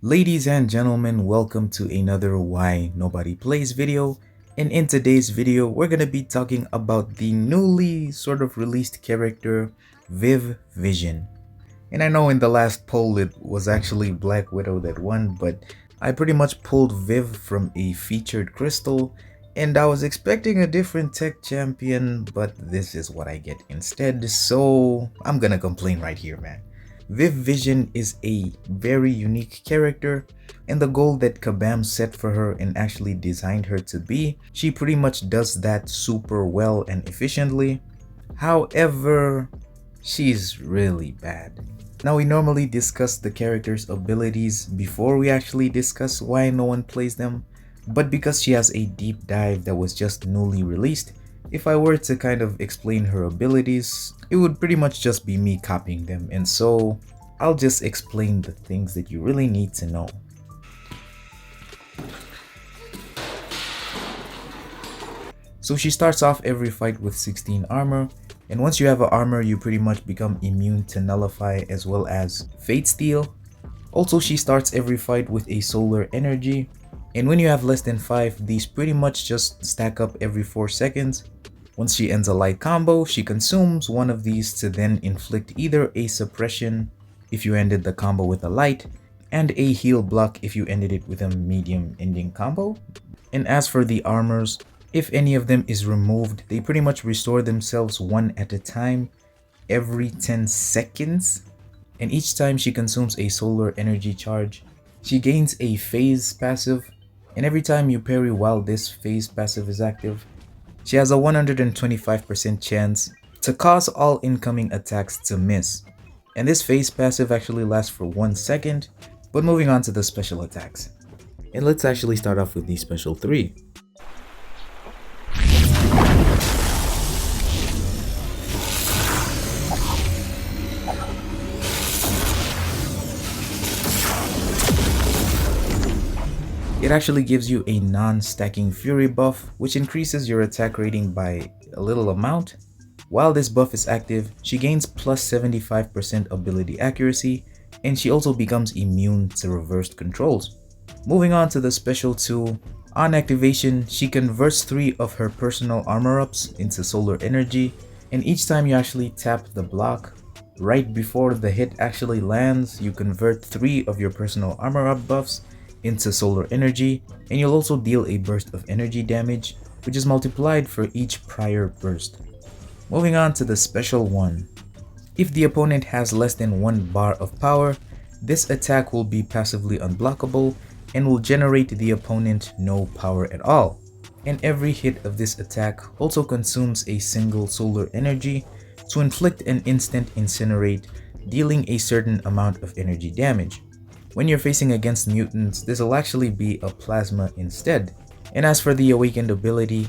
Ladies and gentlemen, welcome to another Why Nobody Plays video. And in today's video, we're gonna be talking about the newly sort of released character, Viv-Vision. And I know in the last poll it was actually Black Widow that won, but I pretty much pulled Viv from a featured crystal, and I was expecting a different tech champion, but this is what I get instead, so I'm gonna complain right here, man. Viv-Vision is a very unique character, and the goal that Kabam set for her and actually designed her to be, she pretty much does that super well and efficiently. However, she's really bad. Now, we normally discuss the character's abilities before we actually discuss why no one plays them, but because she has a deep dive that was just newly released, if I were to kind of explain her abilities, it would pretty much just be me copying them, and so I'll just explain the things that you really need to know. So she starts off every fight with 16 armor, and once you have an armor, you pretty much become immune to nullify as well as fate steal. Also, she starts every fight with a solar energy, and when you have less than 5, these pretty much just stack up every 4 seconds. Once she ends a light combo, she consumes one of these to then inflict either a suppression if you ended the combo with a light, and a heal block if you ended it with a medium ending combo. And as for the armors, if any of them is removed, they pretty much restore themselves one at a time every 10 seconds. And each time she consumes a solar energy charge, she gains a phase passive, and every time you parry while this phase passive is active, she has a 125% chance to cause all incoming attacks to miss. And this phase passive actually lasts for 1 second, but moving on to the special attacks. And let's actually start off with the special 3. It actually gives you a non-stacking fury buff, which increases your attack rating by a little amount. While this buff is active, she gains plus 75% ability accuracy, and she also becomes immune to reversed controls. Moving on to the special 2, on activation, she converts 3 of her personal armor ups into solar energy, and each time you actually tap the block, right before the hit actually lands, you convert 3 of your personal armor up buffs into solar energy, and you'll also deal a burst of energy damage, which is multiplied for each prior burst. Moving on to the special 1. If the opponent has less than 1 bar of power, this attack will be passively unblockable and will generate the opponent no power at all. And every hit of this attack also consumes a single solar energy to inflict an instant incinerate, dealing a certain amount of energy damage. When you're facing against mutants, this will actually be a plasma instead. And as for the awakened ability,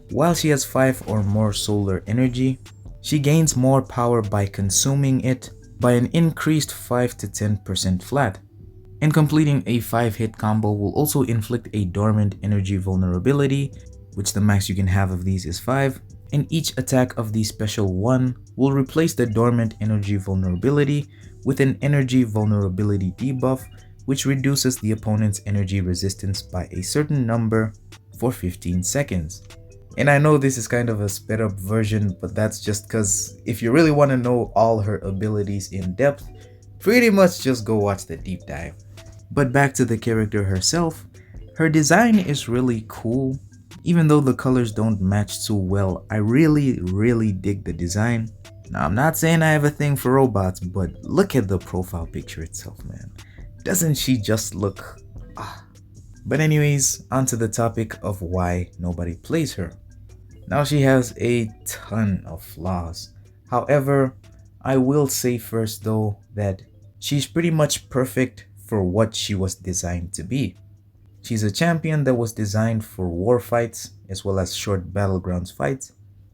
while she has 5 or more solar energy, she gains more power by consuming it by an increased 5 to 10% flat. And completing a 5-hit combo will also inflict a dormant energy vulnerability, which the max you can have of these is 5, and each attack of the special 1 will replace the dormant energy vulnerability with an energy vulnerability debuff, which reduces the opponent's energy resistance by a certain number for 15 seconds. And I know this is kind of a sped up version, but that's just cause if you really want to know all her abilities in depth, pretty much just go watch the deep dive. But back to the character herself, her design is really cool. Even though the colors don't match too well, I really dig the design. Now, I'm not saying I have a thing for robots, but look at the profile picture itself, man. Doesn't she just look But anyways, onto the topic of why nobody plays her. Now, she has a ton of flaws. However, I will say first though that she's pretty much perfect for what she was designed to be. She's a champion that was designed for war fights as well as short battlegrounds fights,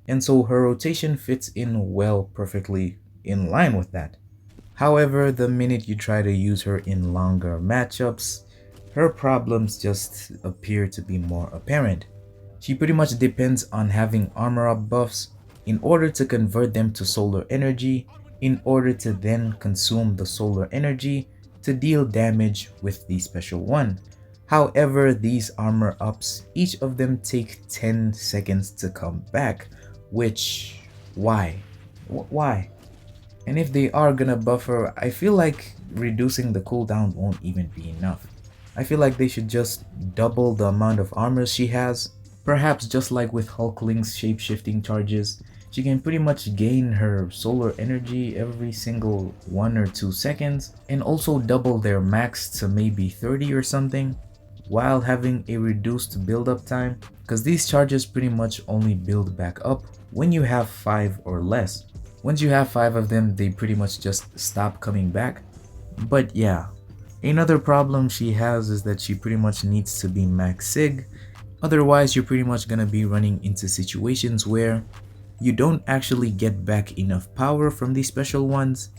and so her rotation fits in well, perfectly in line with that. However, the minute you try to use her in longer matchups, her problems just appear to be more apparent. She pretty much depends on having armor up buffs in order to convert them to solar energy, in order to then consume the solar energy to deal damage with the special one. However, these armor ups, each of them take 10 seconds to come back, which, why? Why? And if they are gonna buffer, I feel like reducing the cooldown won't even be enough. I feel like they should just double the amount of armor she has. Perhaps just like with Hulkling's shape-shifting charges, she can pretty much gain her solar energy every single 1 or 2 seconds and also double their max to maybe 30 or something while having a reduced build-up time, because these charges pretty much only build back up when you have 5 or less. Once you have 5 of them, they pretty much just stop coming back. But yeah, another problem she has is that she pretty much needs to be max sig. Otherwise, you're pretty much gonna be running into situations where you don't actually get back enough power from these special ones,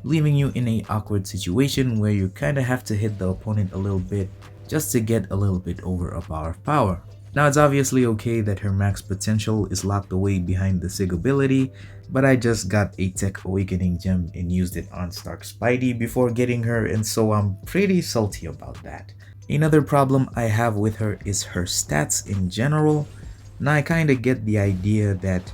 leaving you in a awkward situation where you kinda have to hit the opponent a little bit just to get a little bit over a bar of power. Now, it's obviously okay that her max potential is locked away behind the sig ability, but I just got a Tech Awakening gem and used it on Stark Spidey before getting her, and so I'm pretty salty about that. Another problem I have with her is her stats in general. Now, I kinda get the idea that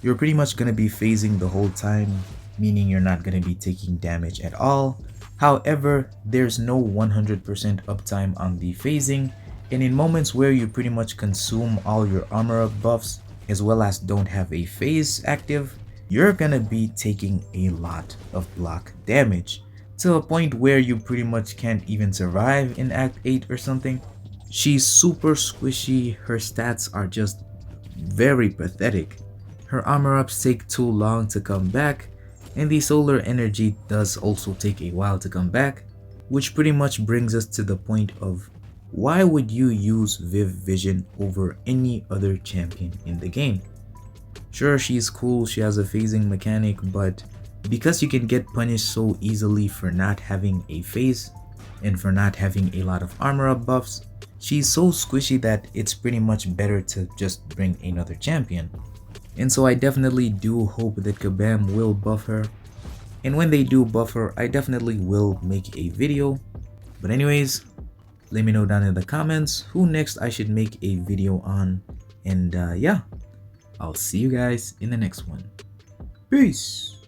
you're pretty much gonna be phasing the whole time, meaning you're not gonna be taking damage at all. However, there's no 100% uptime on the phasing, and in moments where you pretty much consume all your armor up buffs as well as don't have a phase active, you're gonna be taking a lot of block damage to a point where you pretty much can't even survive in Act 8 or something. She's super squishy, her stats are just very pathetic. Her armor ups take too long to come back, and the solar energy does also take a while to come back, which pretty much brings us to the point of why would you use Viv-Vision over any other champion in the game? Sure, she's cool, she has a phasing mechanic, but because you can get punished so easily for not having a phase and for not having a lot of armor up buffs, she's so squishy that it's pretty much better to just bring another champion. And so I definitely do hope that Kabam will buff her, and when they do buff her, I definitely will make a video. But anyways, let me know down in the comments who next I should make a video on, and yeah, I'll see you guys in the next one. Peace!